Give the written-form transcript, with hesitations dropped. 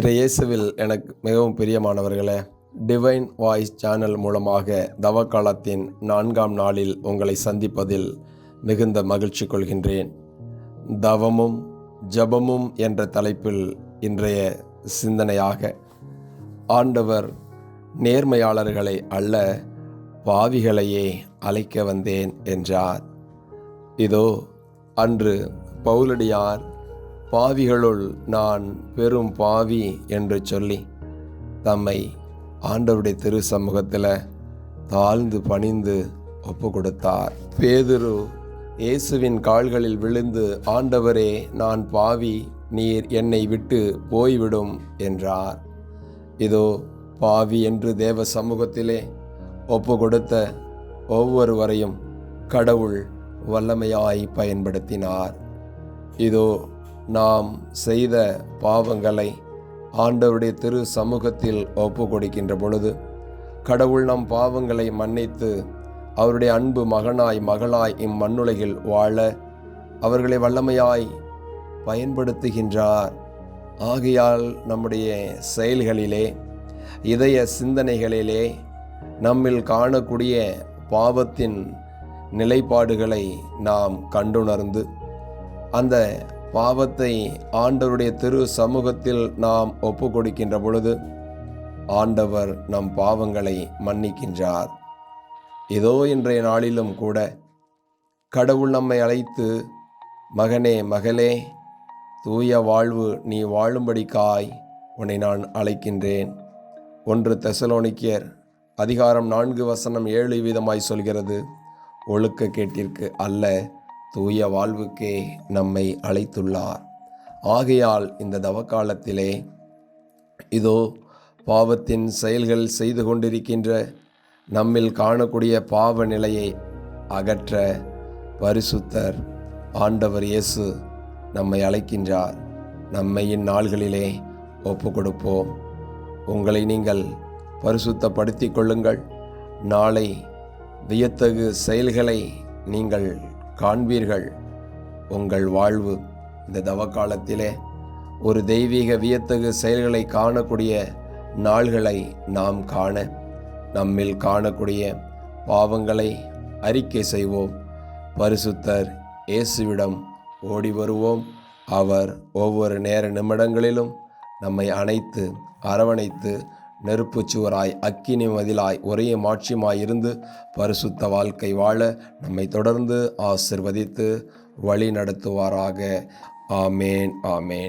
இயேசுவில் எனக்கு மிகவும் பிரியமானவர்களே, டிவைன் வாய்ஸ் சேனல் மூலமாக தவக்காலத்தின் 4ஆம் நாளில் உங்களை சந்திப்பதில் மிகுந்த மகிழ்ச்சி கொள்கின்றேன். தவமும் ஜபமும் என்ற தலைப்பில் இன்றைய சிந்தனையாக, ஆண்டவர் நேர்மையாளர்களை அல்ல பாவிகளையே அழைக்க வந்தேன் என்றார். இதோ அன்று பவுலடியார் பாவிகளுள் நான் பெரும் பாவி என்று சொல்லி தம்மை ஆண்டவருடைய திரு சமூகத்தில் தாழ்ந்து பணிந்து ஒப்பு கொடுத்தார். பேதுரு இயேசுவின் கால்களில் விழுந்து, ஆண்டவரே, நான் பாவி, நீர் என்னை விட்டு போய்விடும் என்றார். இதோ பாவி என்று தேவ சமூகத்திலே ஒப்பு கொடுத்த ஒவ்வொருவரையும் கடவுள் வல்லமையாய் பயன்படுத்தினார். இதோ நாம் செய்த பாவங்களை ஆண்டவருடைய திரு சமூகத்தில் ஒப்பு கொடுக்கின்ற பொழுது கடவுள் நம் பாவங்களை மன்னித்து அவருடைய அன்பு மகனாய் மகளாய் இம்மண்ணுலகில் வாழ அவர்களை வல்லமையாய் பயன்படுத்துகின்றார். ஆகையால் நம்முடைய செயல்களிலே, இதய சிந்தனைகளிலே நம்மில் காணக்கூடிய பாவத்தின் நிலைப்பாடுகளை நாம் கண்டுணர்ந்து அந்த பாவத்தை ஆண்டவருடைய திரு சமூகத்தில் நாம் ஒப்பு கொடுக்கின்ற பொழுது ஆண்டவர் நம் பாவங்களை மன்னிக்கின்றார். இதோ இன்றைய நாளிலும் கூட கடவுள் நம்மை அழைத்து, மகனே மகளே, தூய வாழ்வு நீ வாழும்படிக்காய் உன்னை நான் அழைக்கின்றேன். 1 தெசலோனிக்கேயர் அதிகாரம் 4:7 விதமாய் சொல்கிறது, ஒழுக்க கேட்டிற்கு அல்ல தூய வாழ்வுக்கே நம்மை அழைத்துள்ளார். ஆகையால் இந்த தவக்காலத்திலே இதோ பாவத்தின் செயல்கள் செய்து கொண்டிருக்கின்ற நம்மில் காணக்கூடிய பாவ நிலையை அகற்ற பரிசுத்தர் ஆண்டவர் இயேசு நம்மை அழைக்கின்றார். நம்மை இந்நாள்களிலே ஒப்பு கொடுப்போம். உங்களை நீங்கள் பரிசுத்தப்படுத்தி கொள்ளுங்கள். நாளை வியத்தகு செயல்களை நீங்கள் காண்பீர்கள். உங்கள் வாழ்வு இந்த தவக்காலத்திலே ஒரு தெய்வீக வியத்தகு செயல்களை காணக்கூடிய நாள்களை நாம் காண, நம்மில் காணக்கூடிய பாவங்களை அறிக்கை செய்வோம். பரிசுத்தர் இயேசுவிடம் ஓடி வருவோம். அவர் ஒவ்வொரு நேர நிமிடங்களிலும் நம்மை அணைத்து அரவணைத்து நெருப்புச்சுவராய் அக்கினி மதிலாய் ஒரே மாட்சியுமாய் இருந்து பரிசுத்த வாழ்க்கை வாழ நம்மை தொடர்ந்து ஆசிர்வதித்து வழி நடத்துவாராக. ஆமேன், ஆமேன்.